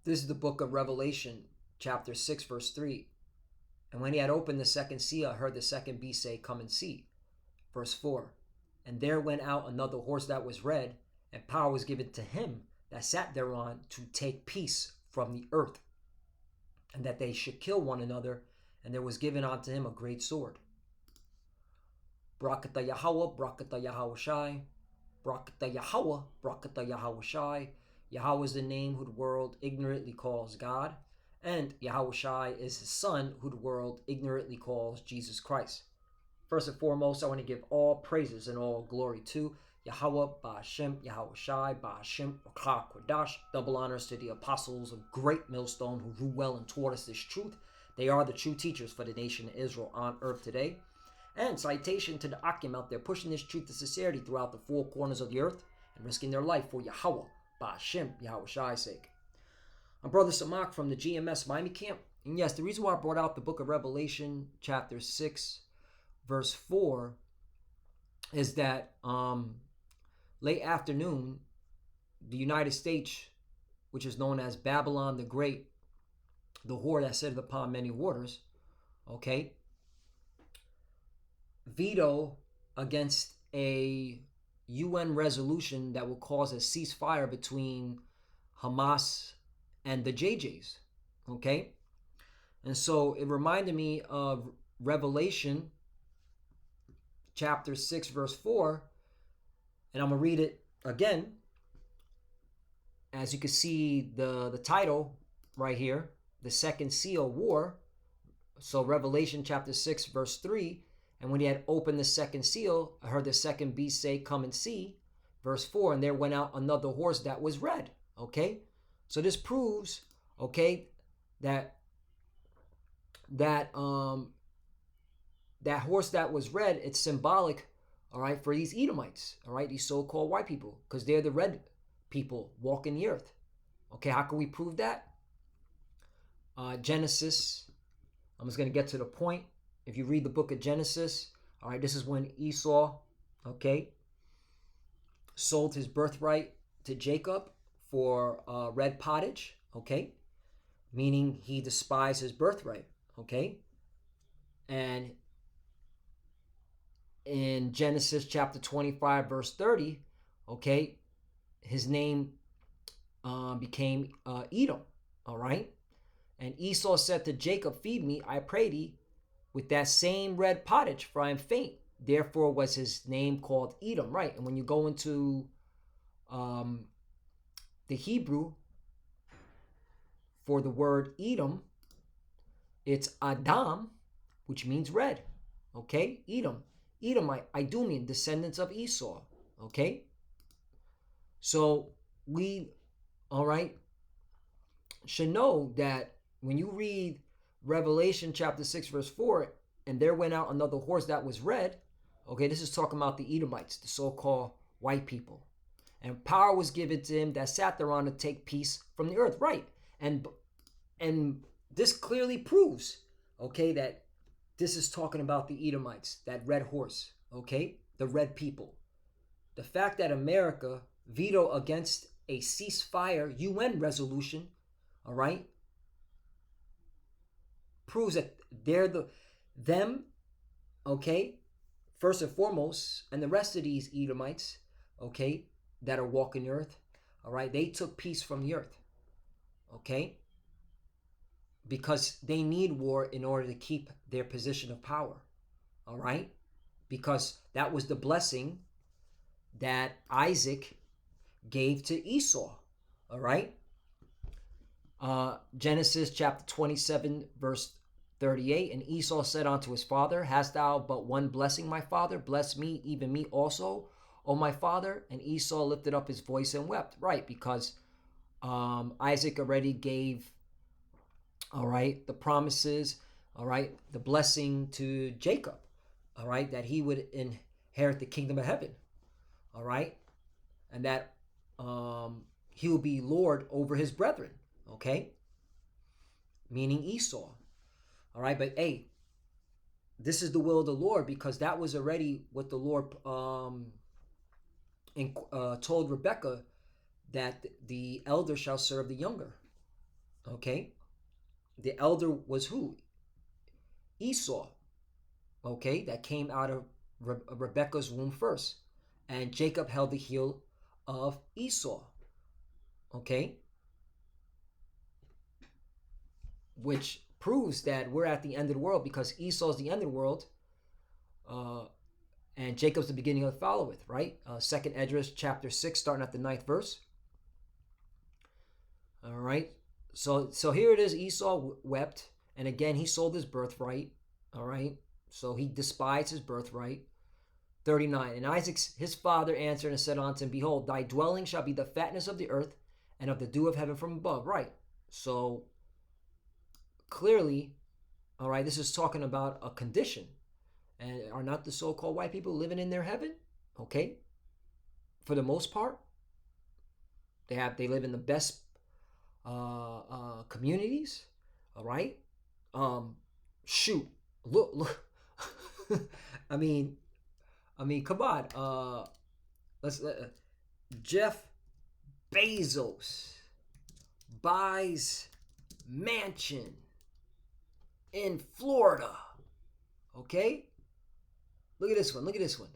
This is the book of Revelation, chapter 6, verse 3. And when he had opened the second seal, I heard the second beast say, "Come and see." Verse 4. And there went out another horse that was red, and power was given to him that sat thereon to take peace from the earth, and that they should kill one another, and there was given unto him a great sword. Brakata Yahweh, Brakata Yahweh Shai, Brakata Yahweh, Brakata Yahweh Shai. Yahweh is the name who the world ignorantly calls God, and Yahweh Shai is his son who the world ignorantly calls Jesus Christ. First and foremost, I want to give all praises and all glory to Yahweh, Ba'ashem, Yahweh Shai, Ba'ashem, Rakha Kodash. Double honors to the apostles of Great Millstone who rule well and taught us this truth. They are the true teachers for the nation of Israel on earth today. And citation to the Akim out there pushing this truth to sincerity throughout the four corners of the earth and risking their life for Yahweh, Ba'ashem, Yahweh Shai's sake. I'm Brother Samak from the GMS Miami camp. And yes, the reason why I brought out the book of Revelation, chapter 6, verse 4, is that late afternoon, the United States, which is known as Babylon the Great, the whore that sitteth upon many waters, okay, veto against a UN resolution that will cause a ceasefire between Hamas and the JJs, okay? And so it reminded me of Revelation chapter 6, verse 4, and I'm going to read it again. As you can see the title right here, the second seal, war. So Revelation chapter 6, verse 3, and when he had opened the second seal, I heard the second beast say, "Come and see." Verse 4, and there went out another horse that was red. Okay? So this proves, okay, that horse that was red, it's symbolic, all right, for these Edomites, all right, these so-called white people, because they're the red people walking the earth. Okay, how can we prove that? Genesis, I'm just going to get to the point. If you read the book of Genesis, all right, this is when Esau, okay, sold his birthright to Jacob for red pottage, okay, meaning he despised his birthright, okay. And in Genesis chapter 25, verse 30, okay, his name became Edom, all right. And Esau said to Jacob, "Feed me, I pray thee, with that same red pottage, for I am faint." Therefore was his name called Edom, right? And when you go into the Hebrew for the word Edom, it's Adam, which means red, okay? Edom, Edomite, Idumean, descendants of Esau, okay? So we, all right, should know that when you read Revelation chapter 6, verse 4, and there went out another horse that was red, okay, this is talking about the Edomites, the so-called white people. And power was given to him that sat thereon to take peace from the earth, right? And this clearly proves, okay, that this is talking about the Edomites, that red horse, okay, the red people. The fact that America vetoed against a ceasefire UN resolution, all right, proves that they're them, okay, first and foremost, and the rest of these Edomites, okay, that are walking the earth, all right, they took peace from the earth, okay, because they need war in order to keep their position of power, all right, because that was the blessing that Isaac gave to Esau, all right. Genesis chapter 27, verse 38, and Esau said unto his father, "Hast thou but one blessing, my father? Bless me, even me also, O my father." And Esau lifted up his voice and wept, right, because Isaac already gave, all right, the promises, all right, the blessing to Jacob, all right, that he would inherit the kingdom of heaven, all right, and that he will be Lord over his brethren, okay, meaning Esau. All right, but hey, this is the will of the Lord, because that was already what the Lord told Rebekah, that the elder shall serve the younger. Okay, the elder was who? Esau. Okay, that came out of Rebecca's womb first, and Jacob held the heel of Esau. Okay, which proves that we're at the end of the world because Esau's the end of the world, uh, and Jacob's the beginning of the followeth. Right? Second Esdras chapter 6, starting at the 9th verse. All right. So here it is. Esau wept, and again he sold his birthright. All right. So he despised his birthright. 39. And Isaac his father answered and said unto him, Behold, thy dwelling shall be the fatness of the earth, and of the dew of heaven from above. Right. So clearly, all right, this is talking about a condition. And are not the so-called white people living in their heaven? Okay. For the most part, they live in the best communities. All right. Shoot, look. I mean, come on. Let's Jeff Bezos buys mansion in Florida. Okay, look at this one.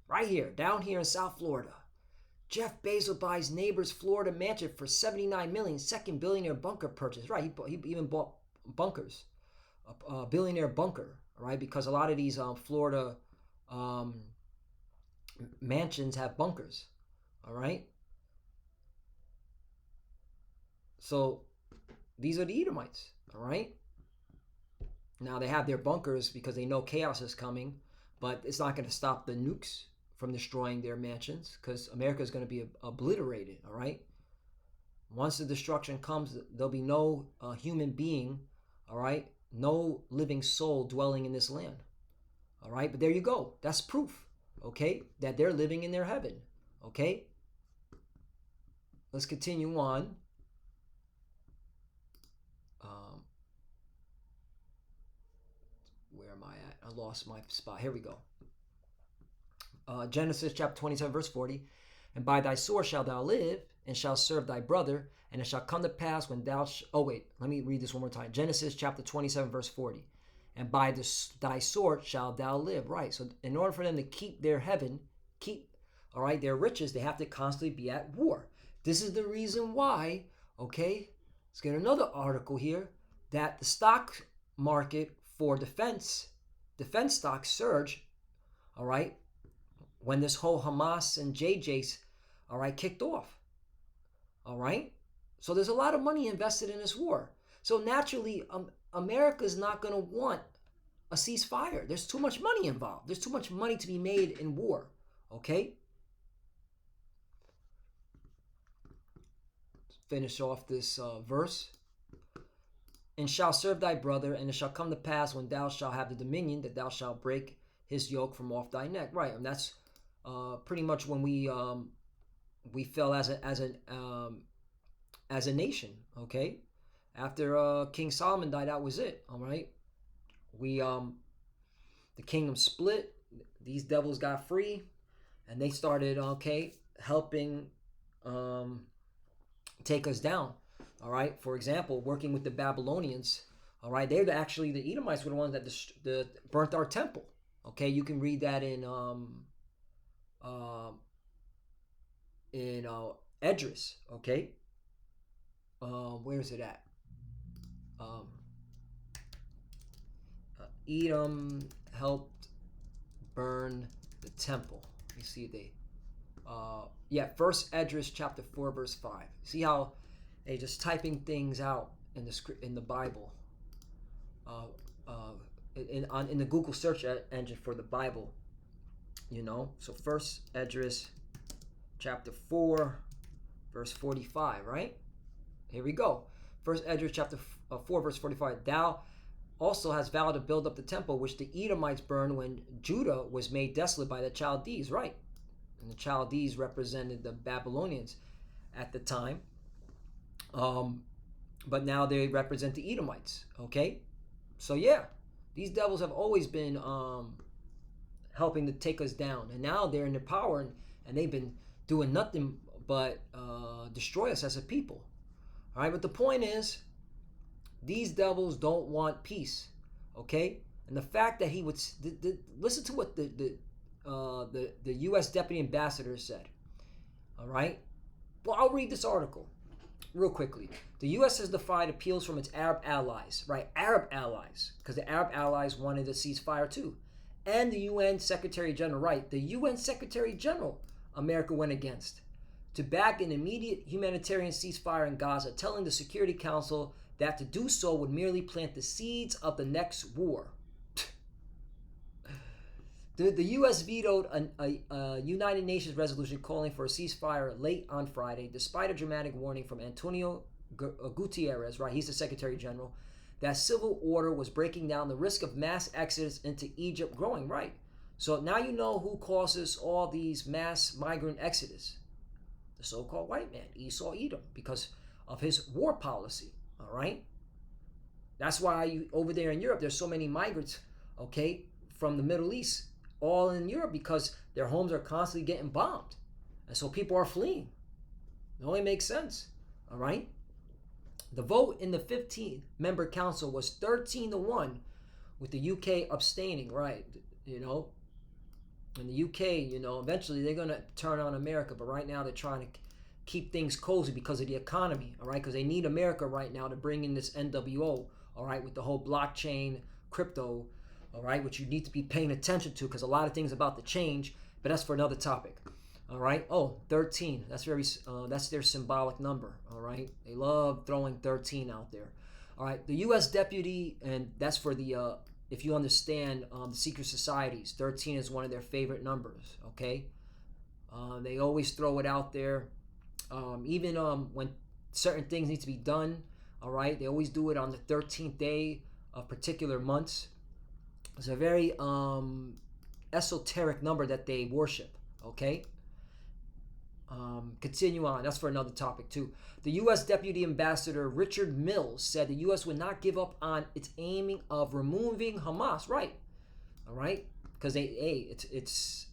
Right here, down here in South Florida. Jeff Bezos buys neighbor's Florida mansion for $79 million. Second billionaire bunker purchase. Right, he even bought bunkers, a billionaire bunker. Right, because a lot of these Florida mansions have bunkers. All right. So these are the Edomites. All right. Now they have their bunkers because they know chaos is coming, but it's not going to stop the nukes from destroying their mansions because America is going to be obliterated. All right. Once the destruction comes, there'll be no human being. All right. No living soul dwelling in this land. All right. But there you go. That's proof. Okay. That they're living in their heaven. Okay. Let's continue on. Where am I at? I lost my spot. Here we go. Genesis chapter 27 verse 40. And by thy sword shalt thou live, and shalt serve thy brother, and it shall come to pass when thou let me read this one more time. Genesis chapter 27 verse 40. And by thy sword shalt thou live. Right. So in order for them to keep their heaven, all right, their riches, they have to constantly be at war. This is the reason why, okay, let's get another article here, that the stock market for defense stocks surge, all right, when this whole Hamas and JJ's, all right, kicked off. All right. So there's a lot of money invested in this war. So naturally, America's not going to want a ceasefire. There's too much money involved. There's too much money to be made in war. Okay. Let's finish off this verse. And shall serve thy brother, and it shall come to pass when thou shalt have the dominion that thou shalt break his yoke from off thy neck. Right. And that's pretty much when we fell as a nation. Okay. After King Solomon died, that was it. All right. The kingdom split. These devils got free, and they started helping take us down. All right. For example, working with the Babylonians. All right. They're actually the Edomites were the ones that burnt our temple. Okay. You can read that in Esdras. Okay. Where is it at? Edom helped burn the temple. Let me see if they. First Esdras chapter 4 verse 5. See how they just typing things out in the Bible. In the Google search engine for the Bible. You know, so first Esdras chapter 4 verse 45, right? Here we go. First Esdras chapter 4 verse 45. Thou also hast vowed to build up the temple which the Edomites burned when Judah was made desolate by the Chaldees, right? And the Chaldees represented the Babylonians at the time. But now they represent the Edomites, okay? So yeah, these devils have always been helping to take us down. And now they're in their power, and they've been doing nothing but destroy us as a people. All right, but the point is, these devils don't want peace. Okay, and the fact that he would listen to what the U.S. Deputy Ambassador said. All right, well, I'll read this article real quickly. The U.S. has defied appeals from its Arab allies, right? Arab allies, because the Arab allies wanted a ceasefire too. And the UN Secretary General, right? The UN Secretary General, America went against, to back an immediate humanitarian ceasefire in Gaza, telling the Security Council that to do so would merely plant the seeds of the next war. The U.S. vetoed a United Nations resolution calling for a ceasefire late on Friday, despite a dramatic warning from Antonio Gutierrez, right? He's the Secretary General, that civil order was breaking down, the risk of mass exodus into Egypt growing, right? So now you know who causes all these mass migrant exodus. The so-called white man, Esau Edom, because of his war policy, all right? That's why over there in Europe, there's so many migrants, okay, from the Middle East, all in Europe, because their homes are constantly getting bombed. And so people are fleeing. It only makes sense, all right? The vote in the 15-member council was 13-1, with the UK abstaining, right? You know, in the UK, you know, eventually they're going to turn on America, but right now they're trying to keep things cozy because of the economy, all right? Because they need America right now to bring in this NWO, all right, with the whole blockchain, crypto, all right, which you need to be paying attention to because a lot of things about to change, but that's for another topic, all right? Oh, 13, that's their symbolic number, all right? They love throwing 13 out there, all right? The U.S. deputy, and that's for the, if you understand the secret societies, 13 is one of their favorite numbers, okay? They always throw it out there, even when certain things need to be done, all right? They always do it on the 13th day of particular months. It's a very esoteric number that they worship, okay? Continue on. That's for another topic, too. The U.S. Deputy Ambassador Richard Mills said the U.S. would not give up on its aiming of removing Hamas, right? All right? Because it's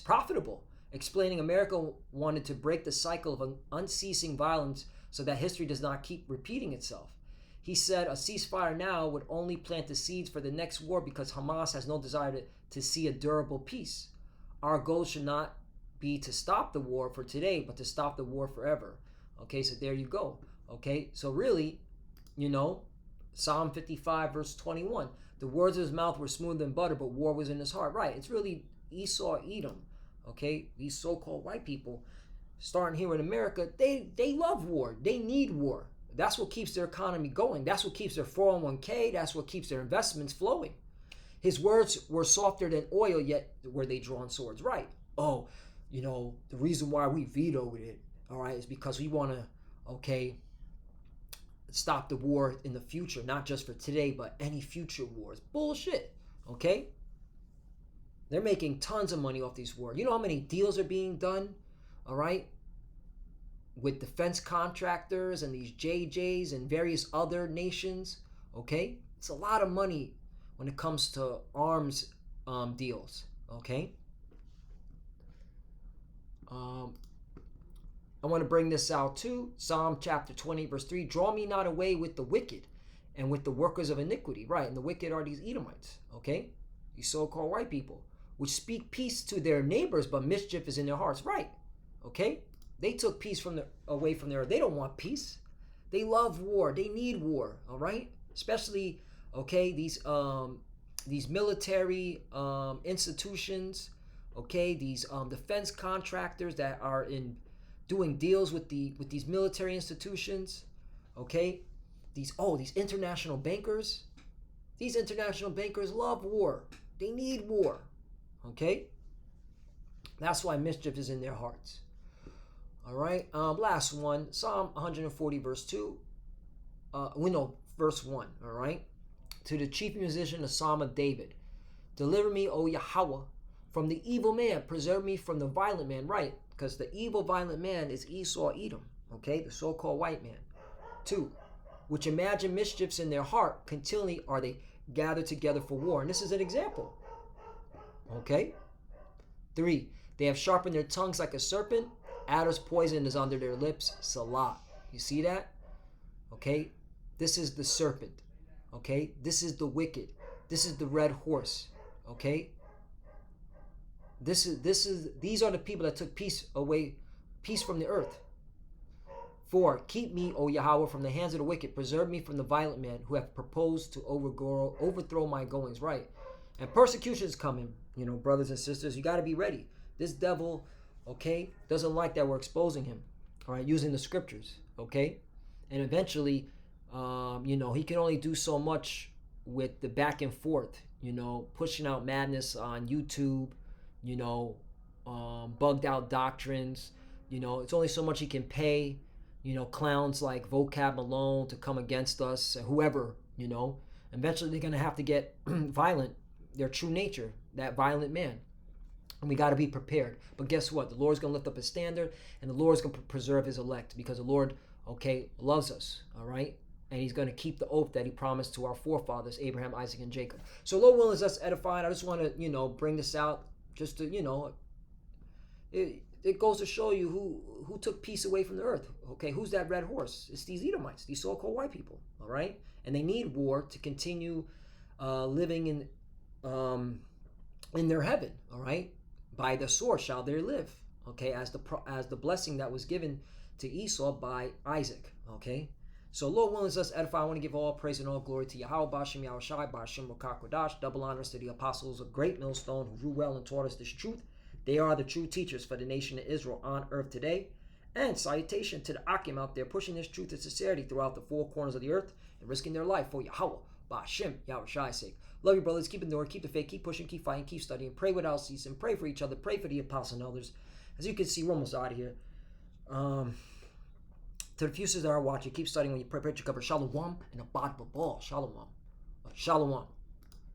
profitable. Explaining America wanted to break the cycle of unceasing violence so that history does not keep repeating itself. He said a ceasefire now would only plant the seeds for the next war because Hamas has no desire to see a durable peace. Our goal should not be to stop the war for today, but to stop the war forever. Okay, so there you go. Okay, so really, you know, Psalm 55 verse 21, the words of his mouth were smooth than butter, but war was in his heart. Right, it's really Esau, Edom. Okay, these so-called white people, starting here in America, they love war. They need war. That's what keeps their economy going. That's what keeps their 401k. That's what keeps their investments flowing. His words were softer than oil, yet were they drawn swords. Right. Oh, you know, the reason why we vetoed it, all right, is because we want to, okay, stop the war in the future, not just for today, but any future wars. Bullshit, okay? They're making tons of money off these wars. You know how many deals are being done, all right, with defense contractors and these JJs and various other nations, okay? It's a lot of money when it comes to arms deals, okay? I want to bring this out too. Psalm chapter 20, verse 3. Draw me not away with the wicked and with the workers of iniquity. Right, and the wicked are these Edomites, okay? These so-called white people, which speak peace to their neighbors, but mischief is in their hearts. Right, okay? They took peace away from there. They don't want peace. They love war. They need war, all right? Especially, okay, these military institutions, okay, these defense contractors that are doing deals with these military institutions, okay, these international bankers. These international bankers love war. They need war, okay? That's why mischief is in their hearts. All right, last one, Psalm 140, verse 2. Verse 1, all right? To the chief musician, a psalm of David. Deliver me, O Yahweh, from the evil man. Preserve me from the violent man. Right, because the evil, violent man is Esau, Edom, okay? The so-called white man. 2, which imagine mischiefs in their heart, continually are they gathered together for war. And this is an example, okay? 3, they have sharpened their tongues like a serpent. Adder's poison is under their lips. Salah. You see that? Okay? This is the serpent. Okay? This is the wicked. This is the red horse. Okay? These are the people that took peace from the earth. 4. Keep me, O Yahweh, from the hands of the wicked. Preserve me from the violent man who have proposed to overthrow my goings right. And persecution is coming, brothers and sisters. You got to be ready. This devil, okay, doesn't like that we're exposing him, all right, using the scriptures, okay? And eventually, he can only do so much with the back and forth, pushing out madness on YouTube, bugged out doctrines. It's only so much he can pay, clowns like Vocab Malone to come against us, whoever, Eventually they're going to have to get violent, their true nature, that violent man. And we got to be prepared. But guess what? The Lord's going to lift up his standard, and the Lord's going to preserve his elect, because the Lord, okay, loves us, all right? And he's going to keep the oath that he promised to our forefathers, Abraham, Isaac, and Jacob. So Lord willing, us edified. I just want to, bring this out just to, it goes to show you who took peace away from the earth. Okay, who's that red horse? It's these Edomites, these so-called white people, all right? And they need war to continue living in their heaven, all right? By the sword shall they live, okay? As the blessing that was given to Esau by Isaac, okay? So Lord willing, us edify. I want to give all praise and all glory to Yahweh, Bashem, Yahushai, Bashem, Rakakwadash. Double honors to the apostles of Great Millstone who grew well and taught us this truth. They are the true teachers for the nation of Israel on earth today. And salutation to the Akim out there pushing this truth and sincerity throughout the four corners of the earth and risking their life for Yahweh, Bashem, Yahushai's sake. Love you, brothers. Keep enduring, keep the faith, keep pushing, keep fighting, keep studying. Pray without ceasing. Pray for each other. Pray for the apostles and elders. As you can see, we're almost out of here. To the few sisters that are watching, keep studying when you pray. Pray to cover Shalom and abad babal. Shalom. Shalom.